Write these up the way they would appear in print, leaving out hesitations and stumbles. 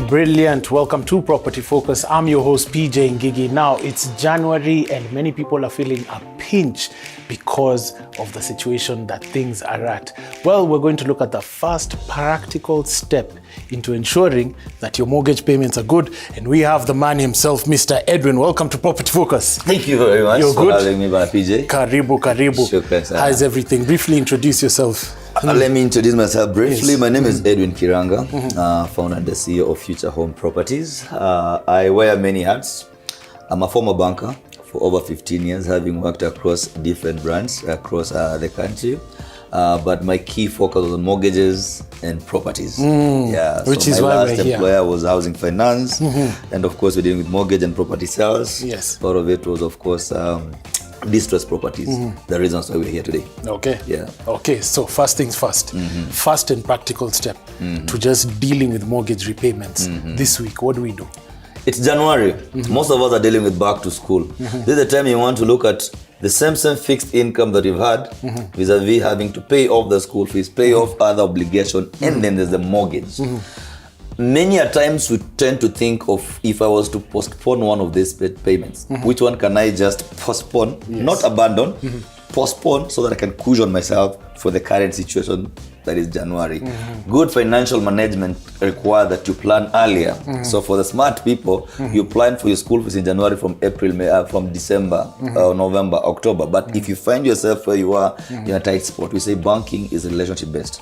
Brilliant. Welcome to Property Focus. I'm your host, PJ Ngigi. Now, it's January and many people are feeling a pinch because of the situation that things are at. Well, we're going to look at the first practical step into ensuring that your mortgage payments are good. And we have the man himself, Mr. Edwin. Welcome to Property Focus. Thank you very much for having me, PJ. Karibu. Shukran. How's everything? Briefly introduce yourself. Let me introduce myself briefly. Yes. My name is Edwin Khiranga, founder and the CEO of Future Home Properties. I wear many hats. I'm a former banker for over 15 years, having worked across different brands across the country. But my key focus was on mortgages and properties. Which is why we're here. My last employer was housing finance. And of course, we're dealing with mortgage and property sales. Yes. Part of it was, of course, distressed properties. The reasons why we're here today. Okay. Yeah. Okay, so first things first. First and practical step to just dealing with mortgage repayments. This week, what do we do? It's January. Most of us are dealing with back to school. This is the time you want to look at the same fixed income that you've had vis-a-vis having to pay off the school fees, pay off other obligation, and then there's the mortgage. Many a times we tend to think of, if I was to postpone one of these payments, which one can I just postpone, not abandon, postpone so that I can cushion myself for the current situation that is January. Good financial management requires that you plan earlier. So for the smart people, you plan for your school fees in January from from December, November, October. But if you find yourself where you are in a tight spot, we say banking is relationship based.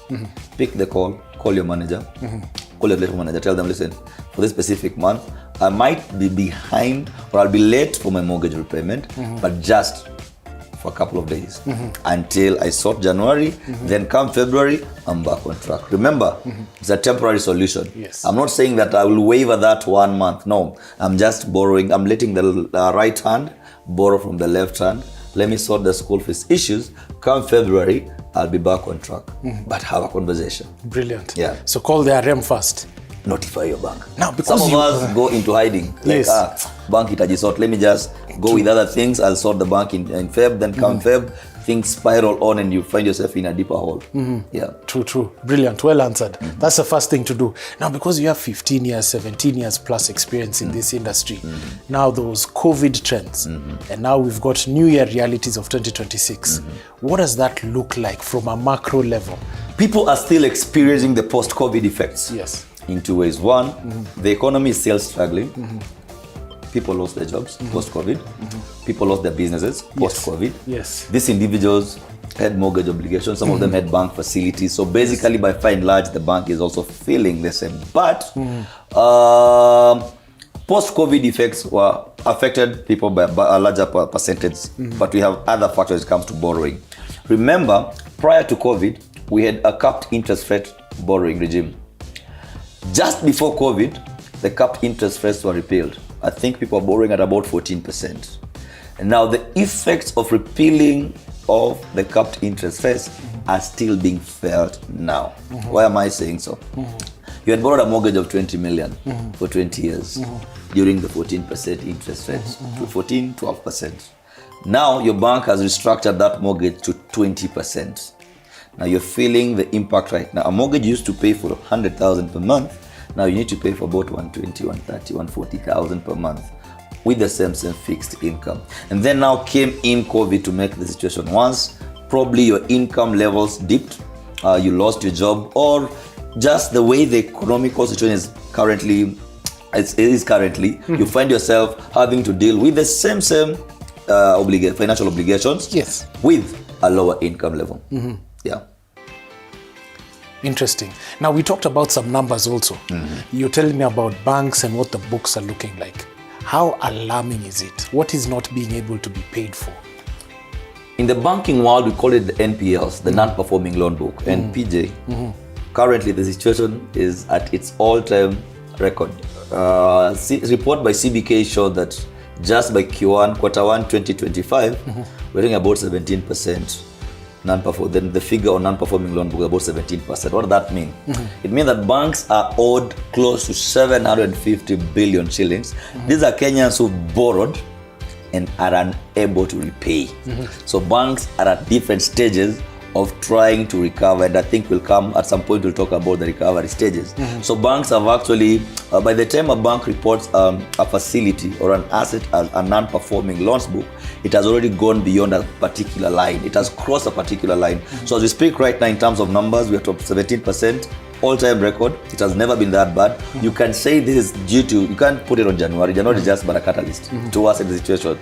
Pick the call your manager, call your relationship manager, tell them, listen, for this specific month, I might be behind or I'll be late for my mortgage repayment, but just for a couple of days until I sort January, then come February, I'm back on track. Remember, it's a temporary solution. Yes. I'm not saying that I will waiver that 1 month. No, I'm just borrowing. I'm letting the right hand borrow from the left hand. Let me sort the school fees issues. Come February, I'll be back on track. But have a conversation. Brilliant. Yeah. So call the RM first. Notify your bank. Now, because some of us go into hiding. Like, bank itajisort. Let me just go with other things. I'll sort the bank in Feb. Then come Feb, things spiral on and you find yourself in a deeper hole. Yeah. True. Brilliant. Well answered. That's the first thing to do. Now, because you have 15 years, 17 years plus experience in this industry, now those COVID trends, and now we've got new year realities of 2026. What does that look like from a macro level? People are still experiencing the post-COVID effects. Yes. In two ways. One, the economy is still struggling. People lost their jobs post-COVID. People lost their businesses post-COVID. Yes. These individuals had mortgage obligations. Some of them had bank facilities. So basically, by far and large, the bank is also feeling the same. But post-COVID effects were affected people by a larger percentage. But we have other factors when it comes to borrowing. Remember, prior to COVID, we had a capped interest rate borrowing regime. Just before COVID, the capped interest rates were repealed. I think people are borrowing at about 14%. And now the effects of repealing of the capped interest rates are still being felt now. Why am I saying so? You had borrowed a mortgage of 20 million for 20 years during the 14% interest rates to 12%. Now your bank has restructured that mortgage to 20%. Now you're feeling the impact right now. A mortgage used to pay for 100,000 per month. Now you need to pay for about 120, 130, 140,000 per month with the same fixed income. And then now came in COVID to make the situation worse. Probably your income levels dipped, you lost your job, or just the way the economical situation is currently, you find yourself having to deal with the same financial obligations with a lower income level. Yeah. Interesting. Now, we talked about some numbers also. You're telling me about banks and what the books are looking like. How alarming is it? What is not being able to be paid for? In the banking world, we call it the NPLs, the non-performing loan book. And PJ, currently the situation is at its all-time record. Report by CBK showed that just by quarter one 2025, we're doing about 17%. Then the figure on non-performing loan book is about 17%. What does that mean? It means that banks are owed close to 750 billion shillings. These are Kenyans who borrowed and are unable to repay. So banks are at different stages of trying to recover, and I think we'll come at some point, we'll talk about the recovery stages. So banks have actually, by the time a bank reports a facility or an asset as a non-performing loans book, it has already gone beyond a particular line. It has crossed a particular line. So as we speak right now in terms of numbers, we are top 17%. All-time record. It has never been that bad. You can say this is due to, you can't put it on January. January is just but a catalyst to worsen the situation.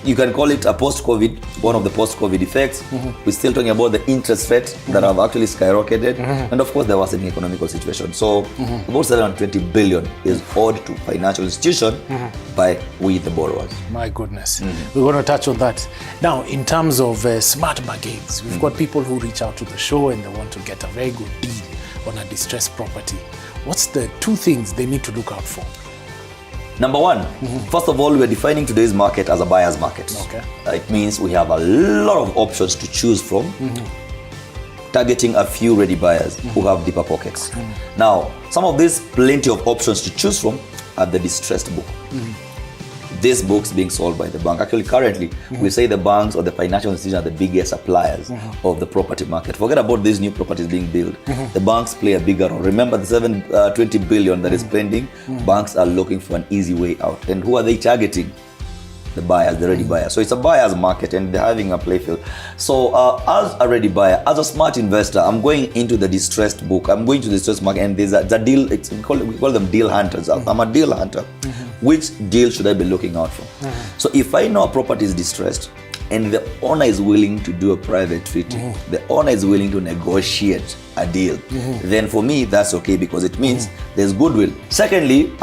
You can call it a post-COVID, one of the post-COVID effects. We're still talking about the interest rates that have actually skyrocketed. And of course, there was an economical situation. So about 720 billion is owed to financial institution by we, the borrowers. My goodness. We're going to touch on that. Now, in terms of smart bargains, we've got people who reach out to the show and they want to get a very good deal on a distressed property. What's the two things they need to look out for? Number one, first of all, we're defining today's market as a buyer's market. Okay. It means we have a lot of options to choose from, targeting a few ready buyers who have deeper pockets. Now, some of these plenty of options to choose from are the distressed book. These books being sold by the bank. Actually, currently, we say the banks or the financial institutions are the biggest suppliers of the property market. Forget about these new properties being built. The banks play a bigger role. Remember the 720 billion that is pending? Banks are looking for an easy way out. And who are they targeting? The buyers, the ready buyers. So it's a buyer's market and they're having a playfield. So as a ready buyer, as a smart investor, I'm going into the distressed book. I'm going to the distressed market and there's a deal, we call them deal hunters. I'm a deal hunter. Which deal should I be looking out for? So if I know a property is distressed and the owner is willing to do a private treaty, the owner is willing to negotiate a deal, then for me that's okay because it means there's goodwill. Secondly,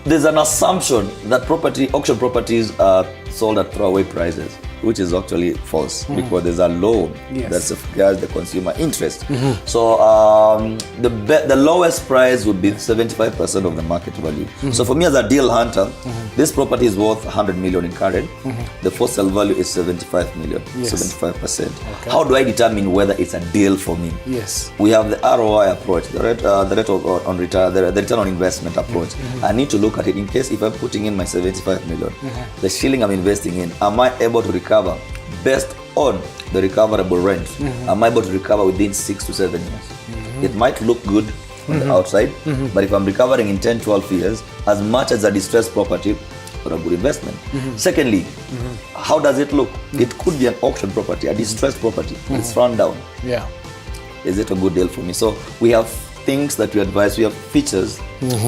there's an assumption that auction properties are sold at throwaway prices, which is actually false because there's a law that safeguards the consumer interest. So the lowest price would be 75% of the market value. So for me as a deal hunter, this property is worth 100 million in current. The for sale value is 75 million, 75%. Okay. How do I determine whether it's a deal for me? Yes. We have the ROI approach, the rate on return, the return on investment approach. I need to look at it in case if I'm putting in my 75 million, the shilling I'm investing in, am I able to recover based on the recoverable rent? Am I able to recover within 6 to 7 years? It might look good on the outside, but if I'm recovering in 10, 12 years, as much as a distressed property, for a good investment. Secondly, how does it look? It could be an auction property, a distressed property. It's run down. Yeah. Is it a good deal for me? So we have things that we advise. We have features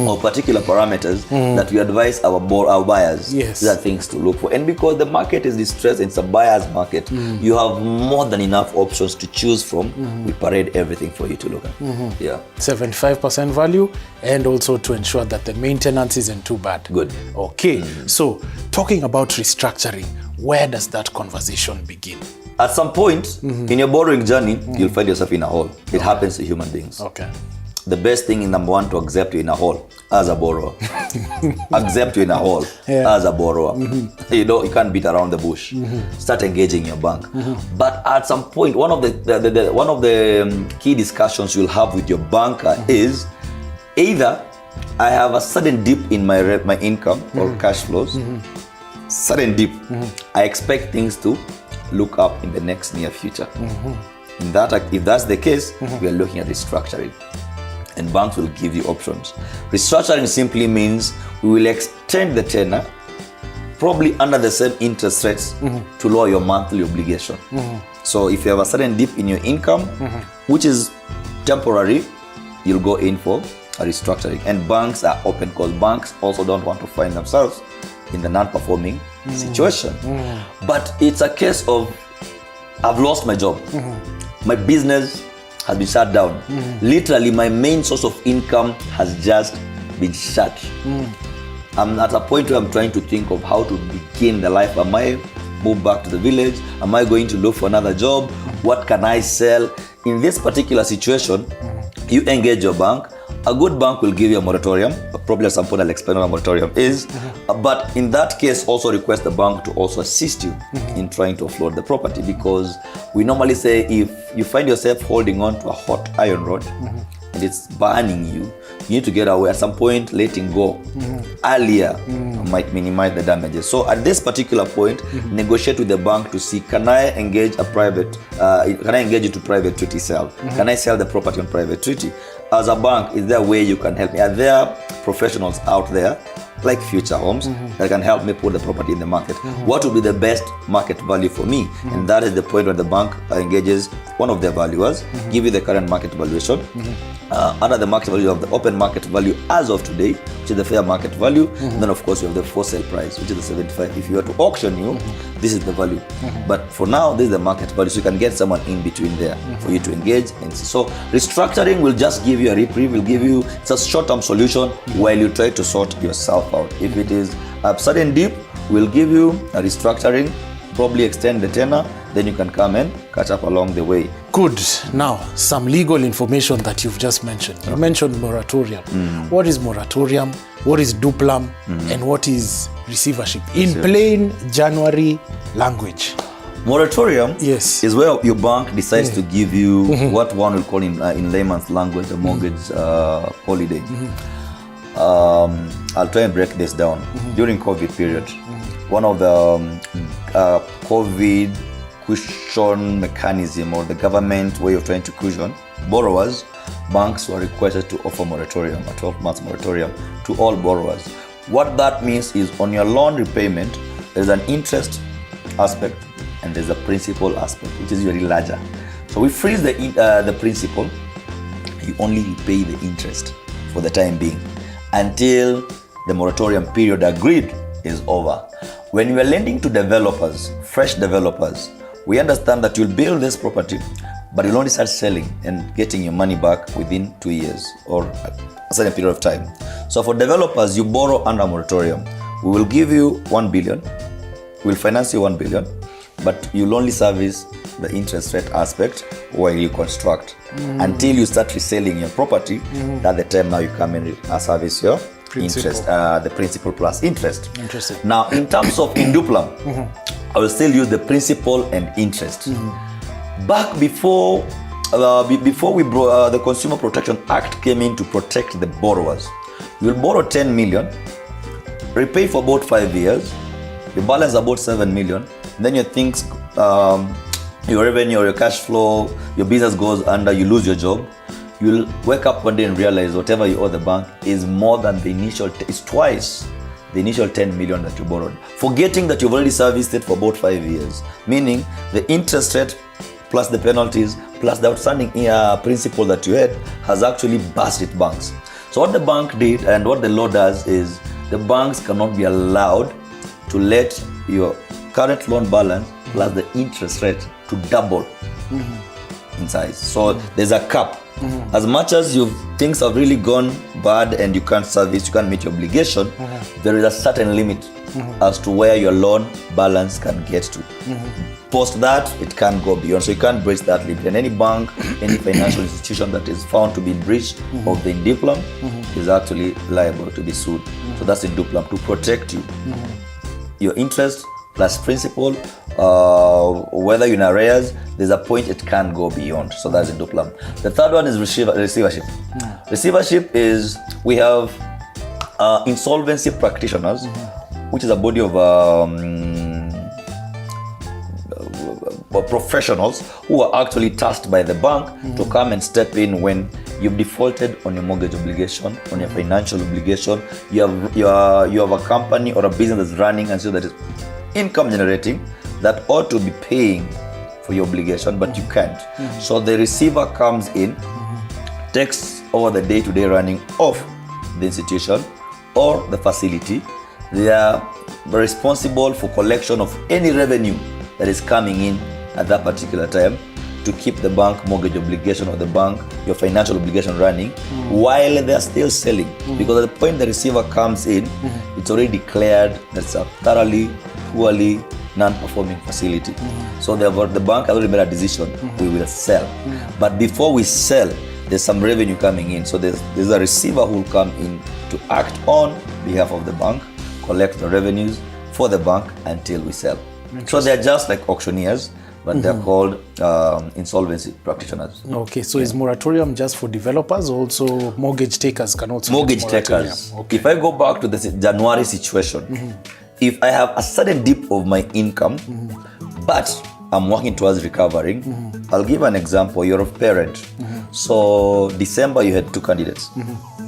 or particular parameters that we advise our buyers. Yes. These are things to look for. And because the market is distressed, it's a buyer's market, you have more than enough options to choose from. We parade everything for you to look at. 75% value and also to ensure that the maintenance isn't too bad. Good. Okay. So talking about restructuring, where does that conversation begin? At some point in your borrowing journey, you'll find yourself in a hole. It happens to human beings. Okay. The best thing is, number one, to accept you in a hole as a borrower. Accept you in a hole as a borrower. You can't beat around the bush. Start engaging your bank. But at some point, one of the key discussions you'll have with your banker is either I have a sudden dip in my income or cash flows. Sudden dip. I expect things to look up in the next near future. If that's the case, we are looking at restructuring. And banks will give you options. Restructuring simply means we will extend the tenor, probably under the same interest rates, to lower your monthly obligation. So if you have a sudden dip in your income, which is temporary, you'll go in for a restructuring. And banks are open because banks also don't want to find themselves in the non-performing situation. But it's a case of, I've lost my job. My business has been shut down. Literally, my main source of income has just been shut. I'm at a point where I'm trying to think of how to begin the life. Am I move back to the village? Am I going to look for another job? What can I sell? In this particular situation, you engage your bank. A good bank will give you a moratorium. Probably at some point I'll explain what a moratorium is. But in that case, also request the bank to also assist you in trying to offload the property, because we normally say if you find yourself holding on to a hot iron rod and it's burning you, you need to get away. At some point, letting go earlier might minimize the damages. So at this particular point, negotiate with the bank to see, can I engage into private treaty sale? Can I sell the property on private treaty? As a bank, is there a way you can help me? Are there professionals out there like Future Homes that can help me put the property in the market? What would be the best market value for me? And that is the point where the bank engages one of their valuers, give you the current market valuation. Under the market value, of the open market value as of today, which is the fair market value. And then of course you have the for sale price, which is the 75. If you were to auction you, this is the value. But for now, this is the market value. So you can get someone in between there for you to engage and see. So restructuring will just give you a reprieve, will give you, it's a short-term solution while you try to sort yourself out. If it is a sudden dip, we'll give you a restructuring, probably extend the tenor, then you can come and catch up along the way. Good. Now, some legal information that you've just mentioned. You mentioned moratorium. What is moratorium? What is duplum? And what is receivership? In plain January language. Moratorium is where your bank decides to give you what one will call in layman's language a mortgage holiday. I'll try and break this down. During COVID period, one of the COVID cushion mechanism, or the government way of trying to cushion borrowers, banks were requested to offer moratorium, a 12-month moratorium to all borrowers. What that means is, on your loan repayment, there's an interest aspect and there's a principal aspect, which is usually larger. So we freeze the principal, you only repay the interest for the time being until the moratorium period agreed is over. When you are lending to developers, fresh developers, we understand that you'll build this property, but you'll only start selling and getting your money back within 2 years or a certain period of time. So for developers, you borrow under moratorium. We will give you 1 billion, we'll finance you 1 billion, but you'll only service the interest rate aspect while you construct until you start reselling your property. At the time now you come in and service your interest, the principal plus interest. Interesting. Now, in terms of induplum, I will still use the principal and interest. Back before the Consumer Protection Act came in to protect the borrowers, you will borrow 10 million, repay for about 5 years, you balance about 7 million, then your things, your revenue or your cash flow, your business goes under, you lose your job. You'll wake up one day and realize whatever you owe the bank is more than the initial, it's twice the initial 10 million that you borrowed, forgetting that you've already serviced it for about 5 years. Meaning the interest rate plus the penalties plus the outstanding principal that you had has actually busted banks. So what the bank did and what the law does is, the banks cannot be allowed to let your current loan balance plus the interest rate to double in size. So there's a cap. As much as things have really gone bad and you can't service, you can't meet your obligation, there is a certain limit as to where your loan balance can get to. Post that, it can't go beyond. So you can't breach that limit. And any bank, any financial institution that is found to be in breach of the induplum is actually liable to be sued. So that's induplum, to protect you. Your interest plus principal, whether you're in arrears, there's a point it can't go beyond. So that's induplum. The third one is receivership. Receivership is, we have insolvency practitioners, which is a body of professionals who are actually tasked by the bank to come and step in when you've defaulted on your mortgage obligation, on your financial obligation. You have a company or a business that's running and so that is income generating, that ought to be paying for your obligation, but you can't. So the receiver comes in, takes over the day-to-day running of the institution or the facility. They are responsible for collection of any revenue that is coming in at that particular time to keep the bank mortgage obligation or the bank, your financial obligation running while they're still selling. Because at the point the receiver comes in, it's already declared that it's a thoroughly, poorly, non-performing facility. So the bank has already made a decision, we will sell. But before we sell, there's some revenue coming in. So there's a receiver who will come in to act on behalf of the bank, collect the revenues for the bank until we sell. So they're just like auctioneers, but they're called insolvency practitioners. Okay, so is moratorium just for developers, or also mortgage takers can also Mortgage get moratorium? takers. Okay. If I go back to the January situation, if I have a sudden dip of my income, but I'm working towards recovering, I'll give an example. You're a parent. So December you had two candidates.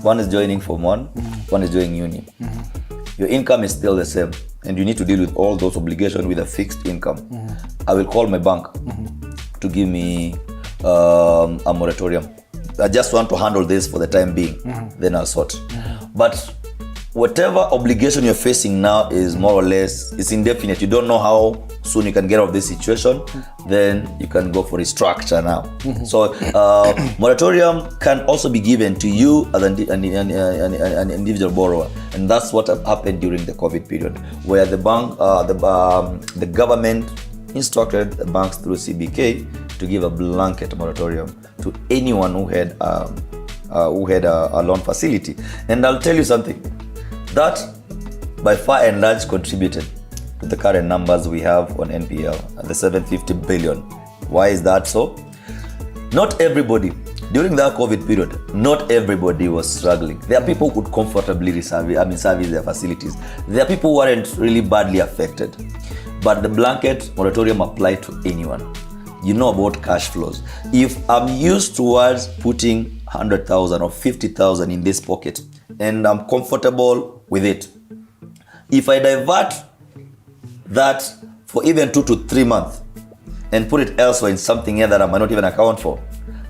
One is joining Form 1, one is joining uni. Your income is still the same, and you need to deal with all those obligations with a fixed income. I will call my bank to give me a moratorium. I just want to handle this for the time being, then I'll sort. But whatever obligation you're facing now is more or less, it's indefinite. You don't know how soon you can get out of this situation, then you can go for restructure now. So moratorium can also be given to you as an individual borrower, and that's what happened during the COVID period, where the bank, the government instructed the banks through CBK to give a blanket moratorium to anyone who had a loan facility. And I'll tell you something, that by far and large contributed to the current numbers we have on NPL, the 750 billion. Why is that so? Not everybody, during that COVID period, not everybody was struggling. There are people who could comfortably service their facilities. There are people who weren't really badly affected. But the blanket moratorium applied to anyone. You know about cash flows. If I'm used towards putting 100,000 or 50,000 in this pocket, and I'm comfortable with it, if I divert that for even 2 to 3 months and put it elsewhere in something else that I might not even account for,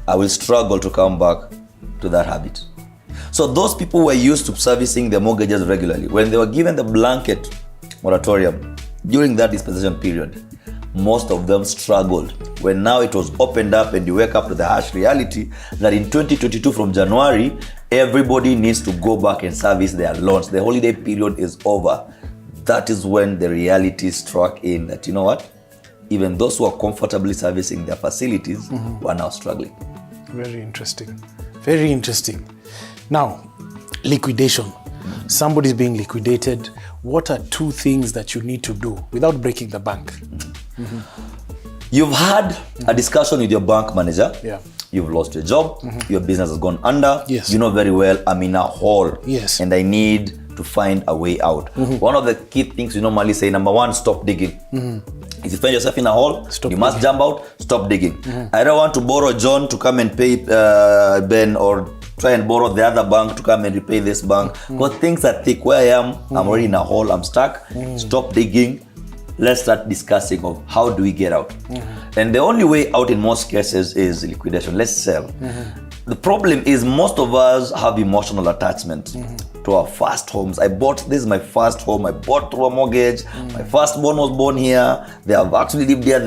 I will struggle to come back to that habit. So those people who were used to servicing their mortgages regularly, when they were given the blanket moratorium during that dispensation period, most of them struggled. When now it was opened up and you wake up to the harsh reality that in 2022 from January, everybody needs to go back and service their loans. The holiday period is over. That is when the reality struck in that, you know what? Even those who are comfortably servicing their facilities were now struggling. Very interesting. Very interesting. Now, liquidation. Somebody's being liquidated. What are 2 things that you need to do without breaking the bank? You've had a discussion with your bank manager. Yeah. You've lost your job. Your business has gone under. Yes. You know very well, I'm in a hole. Yes. And I need to find a way out. One of the key things we normally say, number 1, stop digging. If you find yourself in a hole, you must jump out, stop digging. I don't want to borrow John to come and pay Ben, or try and borrow the other bank to come and repay this bank. Because things are thick. Where I am, I'm already in a hole, I'm stuck. Stop digging. Let's start discussing of how do we get out. And the only way out in most cases is liquidation. Let's sell. The problem is most of us have emotional attachment to our first homes. This is my first home. I bought through a mortgage. My firstborn was born here. They have actually lived here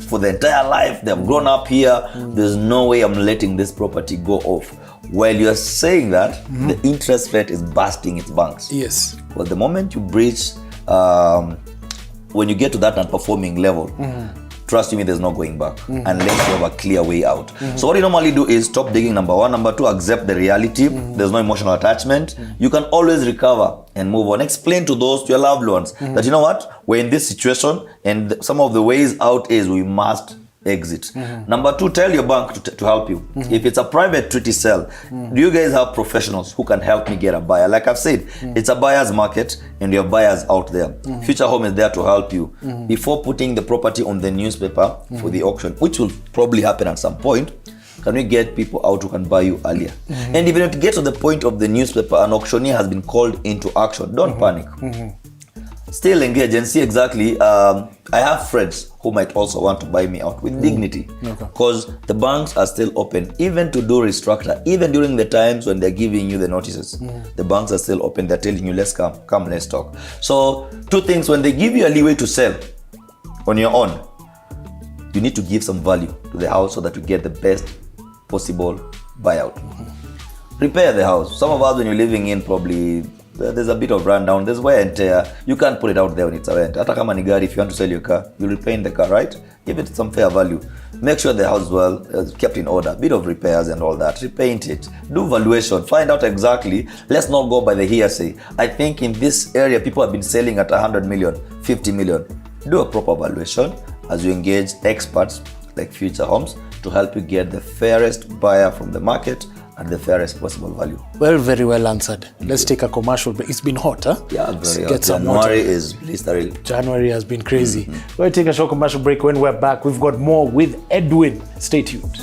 for the entire life. They have grown up here. There's no way I'm letting this property go off. While you're saying that, the interest rate is busting its banks. Yes. Well, the moment you breach, when you get to that non-performing level, trust me, there's no going back unless you have a clear way out. So what you normally do is stop digging, number 1. Number 2, accept the reality. There's no emotional attachment. You can always recover and move on. Explain to your loved ones that, you know what, we're in this situation and some of the ways out is we must exit. Number 2, tell your bank to help you. If it's a private treaty sale, do you guys have professionals who can help me get a buyer? Like I've said, it's a buyer's market and you have buyers out there. Future Home is there to help you. Before putting the property on the newspaper for the auction, which will probably happen at some point, can we get people out who can buy you earlier? And even if it gets to the point of the newspaper, an auctioneer has been called into action, don't panic. Still engage and see exactly. I have friends who might also want to buy me out with dignity, because the banks are still open, even to do restructure, even during the times when they're giving you the notices. The banks are still open. They're telling you, let's come, let's talk. So 2 things, when they give you a leeway to sell on your own, you need to give some value to the house so that you get the best possible buyout. Repair the house. Some of us, when you're living in, probably there's a bit of rundown, there's wear and tear. You can't put it out there when it's a rent. Hata kama ni gari, if you want to sell your car, you repaint the car, right? Give it some fair value. Make sure the house is kept in order. Bit of repairs and all that. Repaint it. Do valuation. Find out exactly. Let's not go by the hearsay. I think in this area, people have been selling at 100 million, 50 million. Do a proper valuation. as you engage experts like Future Homes to help you get the fairest buyer from the market at the fairest possible value. Well, very well answered. Let's take a commercial break. It's been hot, huh? Yeah, very hot. Get some January water. is blistering. January has been crazy. We'll take a short commercial break. When we're back, we've got more with Edwin. Stay tuned.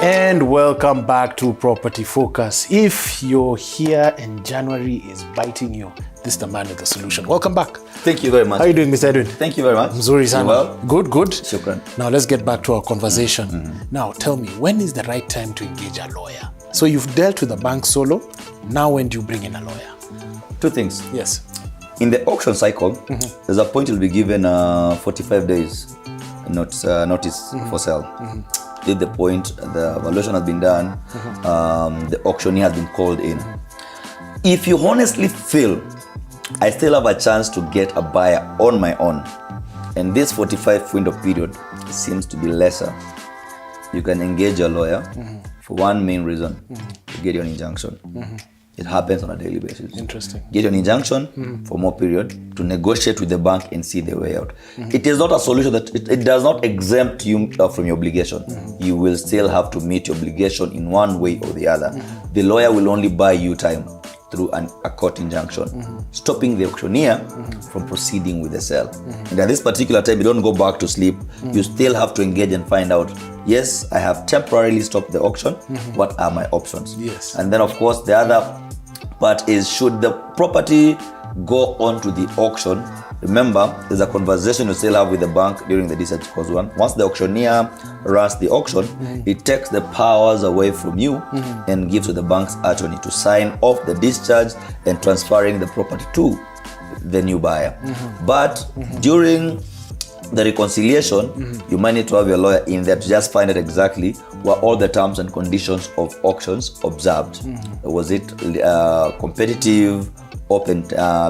And welcome back to Property Focus. If you're here and January is biting you, this is the man with the solution. Welcome back. Thank you very much. How are you doing, Mr. Edwin? Thank you very much. Mzuri sana. Well, Good, good. Shukran. Now let's get back to our conversation. Now tell me, when is the right time to engage a lawyer? So you've dealt with the bank solo. Now when do you bring in a lawyer? Two things. Yes. In the auction cycle, there's a point you'll be given 45 days notice for sale. At the point the evaluation has been done, the auctioneer has been called in. If you honestly feel I still have a chance to get a buyer on my own, and this 45 window period seems to be lesser, you can engage a lawyer for one main reason: to get your injunction. It happens on a daily basis. Interesting. Get an injunction for more period to negotiate with the bank and see the way out. It is not a solution that it does not exempt you from your obligation. You will still have to meet your obligation in one way or the other. The lawyer will only buy you time through a court injunction, stopping the auctioneer from proceeding with the sale. And at this particular time, you don't go back to sleep. You still have to engage and find out, yes, I have temporarily stopped the auction. What are my options? Yes. And then, of course, the other part is, should the property go on to the auction? Remember, there's a conversation you still have with the bank during the discharge clause one. Once the auctioneer runs the auction, it takes the powers away from you and gives to the bank's attorney to sign off the discharge and transferring the property to the new buyer. But during the reconciliation, you might need to have your lawyer in there to just find out exactly what all the terms and conditions of auctions observed. Was it competitive, open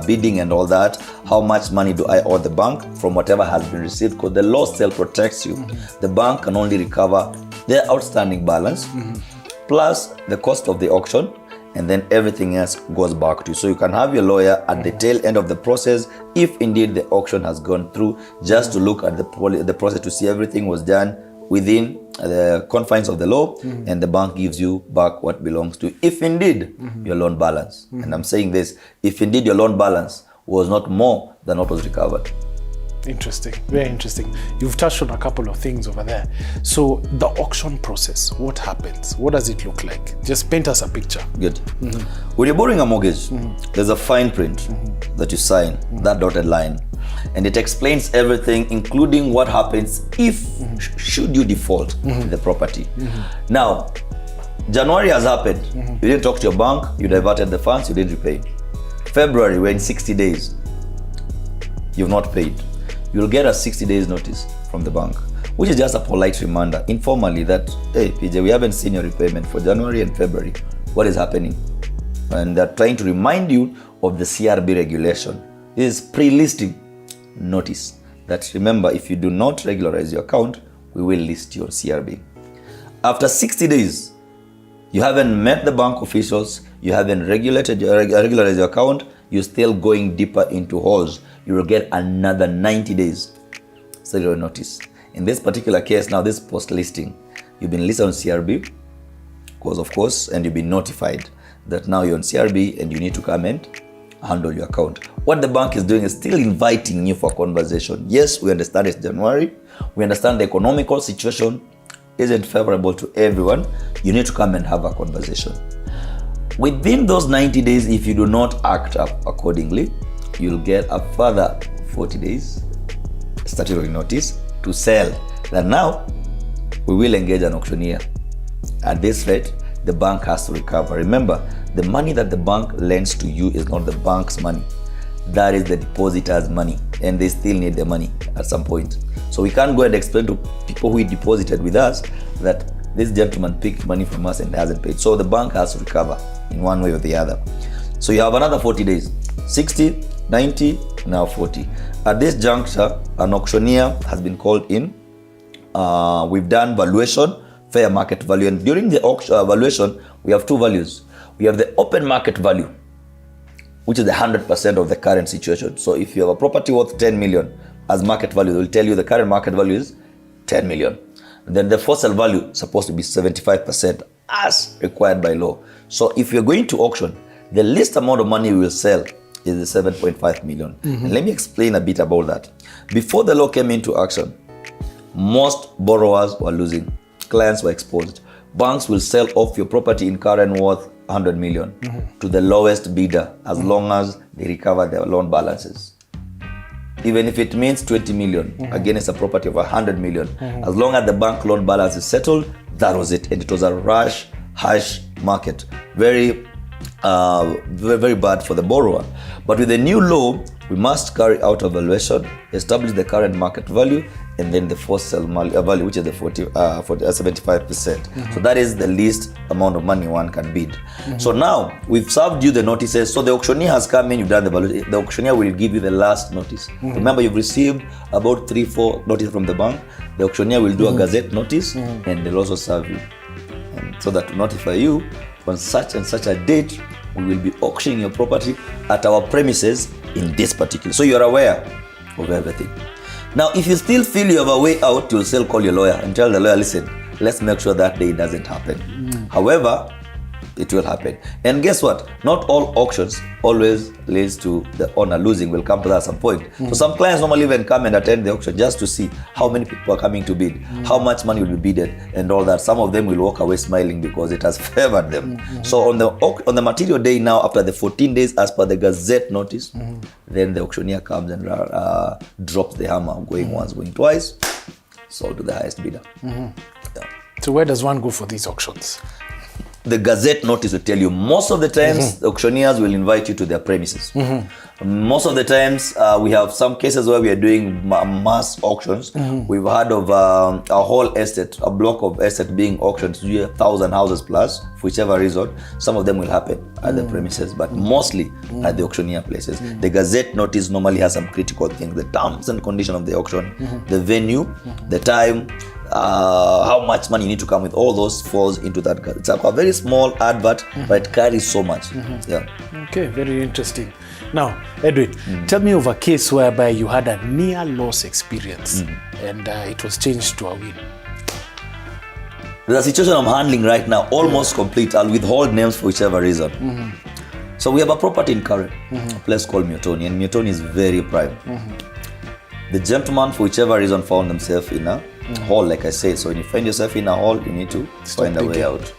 bidding and all that? How much money do I owe the bank from whatever has been received? Because the law still protects you. The bank can only recover their outstanding balance plus the cost of the auction, and then everything else goes back to you. So you can have your lawyer at the tail end of the process, if indeed the auction has gone through, just to look at the process to see everything was done within the confines of the law, and the bank gives you back what belongs to you, if indeed your loan balance, and I'm saying this, if indeed your loan balance was not more than what was recovered. Interesting, very interesting. You've touched on a couple of things over there. So the auction process, what happens? What does it look like? Just paint us a picture. Good. When you're borrowing a mortgage, there's a fine print that you sign, that dotted line, and it explains everything, including what happens if should you default the property. Now, January has happened. You didn't talk to your bank, you diverted the funds, you didn't repay. February, we're in 60 days. You've not paid. You'll get a 60 days notice from the bank, which is just a polite reminder, informally, that, hey, PJ, we haven't seen your repayment for January and February. What is happening? And they're trying to remind you of the CRB regulation. This is pre-listing notice that, remember, if you do not regularize your account, we will list your CRB. After 60 days, you haven't met the bank officials, you haven't regularized your account, you're still going deeper into holes. You will get another 90 days zero notice. In this particular case, now this post-listing, you've been listed on CRB, of course, and you've been notified that now you're on CRB and you need to come and handle your account. What the bank is doing is still inviting you for a conversation. Yes, we understand it's January. We understand the economical situation isn't favorable to everyone. You need to come and have a conversation. Within those 90 days, if you do not act up accordingly, you'll get a further 40 days statutory notice to sell. That now, we will engage an auctioneer. At this rate, the bank has to recover. Remember, the money that the bank lends to you is not the bank's money. That is the depositor's money, and they still need the money at some point. So we can't go and explain to people who deposited with us that this gentleman picked money from us and hasn't paid. So the bank has to recover in one way or the other. So you have another 40 days, 60, 90, now 40. At this juncture, an auctioneer has been called in we've done valuation, fair market value. And during the auction valuation, we have two values. We have the open market value, which is the 100% of the current situation. So if you have a property worth 10 million as market value, they will tell you the current market value is 10 million. And then the for sale value is supposed to be 75% as required by law. So if you're going to auction, the least amount of money you will sell is the 7.5 million. And let me explain a bit about that. Before the law came into action, most borrowers were losing. Clients were exposed. Banks will sell off your property in current worth 100 million to the lowest bidder as long as they recover their loan balances. Even if it means 20 million against a property of 100 million, as long as the bank loan balance is settled, that was it. And it was a harsh market. Very bad for the borrower. But with the new law, we must carry out a valuation, establish the current market value, and then the for sale value, which is the 75%. So that is the least amount of money one can bid. So now we've served you the notices. So the auctioneer has come in, you've done the valuation. The auctioneer will give you the last notice. Remember, you've received about 3-4 notices from the bank. The auctioneer will do a gazette notice, and they'll also serve you. And so that to notify you on such and such a date, we will be auctioning your property at our premises in this particular. So you're aware of everything. Now, if you still feel you have a way out, you'll still call your lawyer and tell the lawyer, listen, let's make sure that day doesn't happen. However, it will happen. And guess what? Not all auctions always leads to the owner losing. We'll come to that at some point. So some clients normally even come and attend the auction just to see how many people are coming to bid, how much money will be bidded, and all that. Some of them will walk away smiling because it has favored them. So on the material day now, after the 14 days as per the gazette notice, then the auctioneer comes and drops the hammer, going once, going twice, sold to the highest bidder. Yeah. So where does one go for these auctions? The gazette notice will tell you. Most of the times, the auctioneers will invite you to their premises. Most of the times, we have some cases where we are doing mass auctions. We've heard of a whole estate, a block of estate being auctioned, 1,000 houses plus, for whichever reason. Some of them will happen at the premises, but mostly at the auctioneer places. The gazette notice normally has some critical things: the terms and condition of the auction, the venue, the time, how much money you need to come with. All those falls into that. It's a very small advert, but it carries so much. Yeah. Okay, very interesting. Now, Edwin, tell me of a case whereby you had a near loss experience and it was changed to a win. There's a situation I'm handling right now, almost complete. I'll withhold names for whichever reason. So we have a property in Karen, a place called Miotoni, and Miotoni is very prime. The gentleman, for whichever reason, found himself in a hall, like I said. So when you find yourself in a hall, you need to find a way out.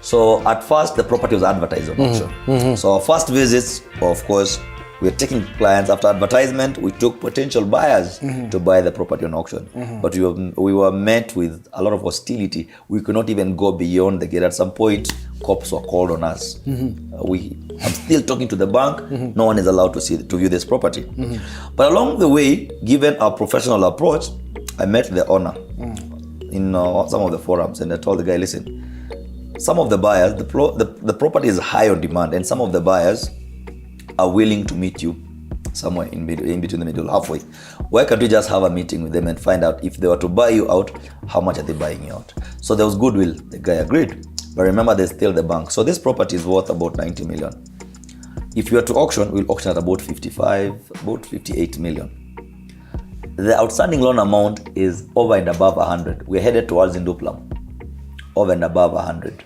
So at first, the property was advertised on auction. So our first visits, of course, we were taking clients after advertisement. We took potential buyers to buy the property on auction. But we were met with a lot of hostility. We could not even go beyond the gate. At some point, cops were called on us. I'm still talking to the bank. No one is allowed to view this property. But along the way, given our professional approach, I met the owner in some of the forums, and I told the guy, listen, some of the buyers, the property is high on demand, and some of the buyers are willing to meet you somewhere in between the middle, halfway. Why can't we just have a meeting with them and find out if they were to buy you out, how much are they buying you out? So there was goodwill. The guy agreed. But remember, there's still the bank. So this property is worth about 90 million. If you are to auction, we'll auction at about 58 million. The outstanding loan amount is over and above 100. We're headed towards Induplam, over and above 100.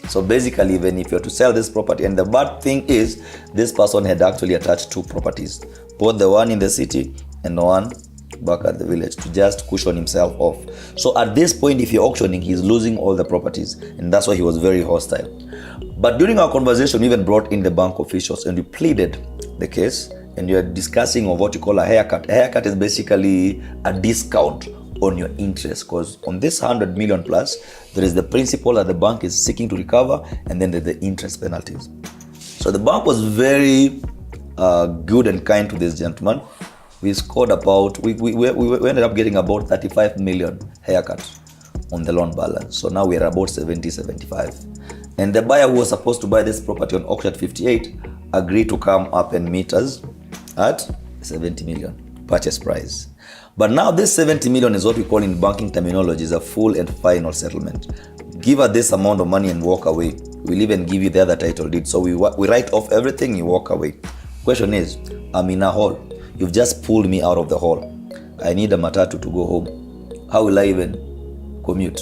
So basically, even if you're to sell this property, and the bad thing is, this person had actually attached two properties, both the one in the city and the one back at the village, to just cushion himself off. So at this point, if you're auctioning, he's losing all the properties, and that's why he was very hostile. But during our conversation, we even brought in the bank officials and we pleaded the case, and you're discussing of what you call a haircut. A haircut is basically a discount on your interest, because on this 100 million plus, there is the principal that the bank is seeking to recover, and then there's the interest penalties. So the bank was very good and kind to this gentleman. We scored about, we ended up getting about 35 million haircut on the loan balance. So now we're about 75. And the buyer who was supposed to buy this property on auction at 58 agreed to come up and meet us at 70 million purchase price. But now this 70 million is what we call in banking terminology is a full and final settlement. Give us this amount of money and walk away. We'll even give you the other title deed. So we write off everything, you walk away. Question is, I'm in a hall. You've just pulled me out of the hall. I need a matatu to go home. How will I even commute?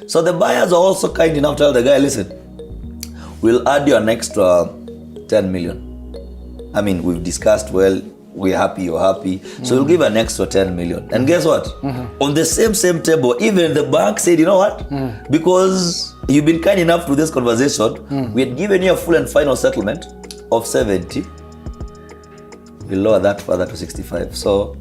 So the buyers are also kind enough to tell the guy, listen, we'll add you an extra 10 million. I mean, we've discussed, well, we're happy, you're happy. So we'll give an extra 10 million. And guess what? On the same table, even the bank said, you know what? Because you've been kind enough to this conversation, we had given you a full and final settlement of 70. We'll lower that further to 65. So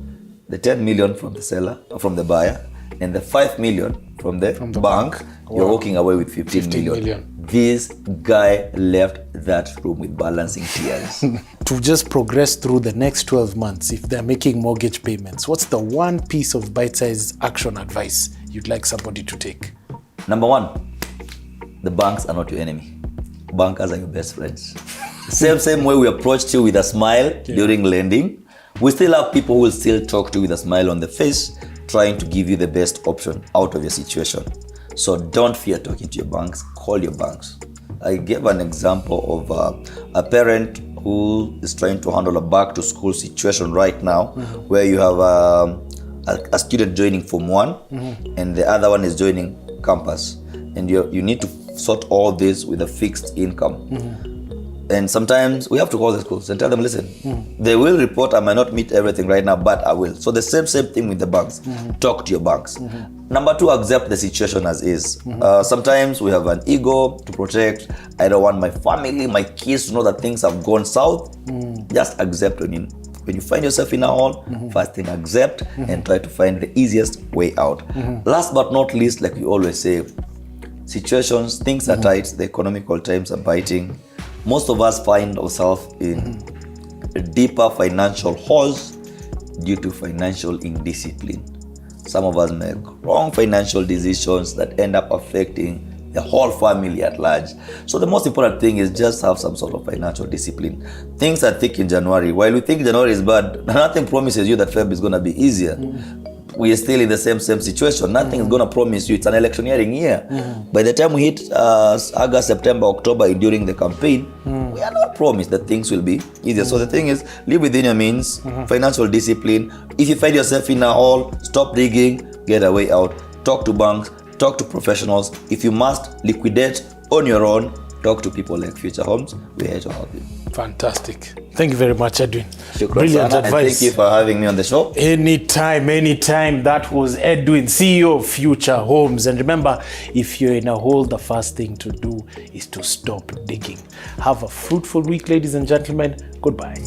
the 10 million from the seller, from the buyer, and the 5 million from the bank, you're walking away with 15 million. This guy left that room with balancing tears. To just progress through the next 12 months, if they're making mortgage payments, what's the one piece of bite-sized action advice you'd like somebody to take? Number one, the banks are not your enemy. Bankers are your best friends. Same way we approached you with a smile during lending, we still have people who will still talk to you with a smile on the face, trying to give you the best option out of your situation. So don't fear talking to your banks, call your banks. I gave an example of a parent who is trying to handle a back to school situation right now, where you have a student joining Form 1 and the other one is joining campus. And you need to sort all this with a fixed income. And sometimes we have to call the schools and tell them, listen, they will report I might not meet everything right now, but I will. So the same thing with the banks. Talk to your banks. Number two, accept the situation as is. Sometimes we have an ego to protect. I don't want my family, my kids to know that things have gone south. Just accept when you find yourself in a hole, first thing accept and try to find the easiest way out. Last but not least, like we always say, situations, things are tight, the economical times are biting. Most of us find ourselves in deeper financial holes due to financial indiscipline. Some of us make wrong financial decisions that end up affecting the whole family at large. So the most important thing is just have some sort of financial discipline. Things are thick in January. While we think January is bad, nothing promises you that Feb is going to be easier. We are still in the same situation. Nothing is going to promise you. It's an electioneering year. By the time we hit August, September, October during the campaign, we are not promised that things will be easier. So the thing is, live within your means, financial discipline. If you find yourself in a hole, stop digging, get a way out. Talk to banks, talk to professionals. If you must liquidate on your own, talk to people like Future Homes. We're here to help you. Fantastic. Thank you very much, Edwin. Brilliant advice. Thank you for having me on the show. Anytime. That was Edwin, CEO of Future Homes. And remember, if you're in a hole, the first thing to do is to stop digging. Have a fruitful week, ladies and gentlemen. Goodbye.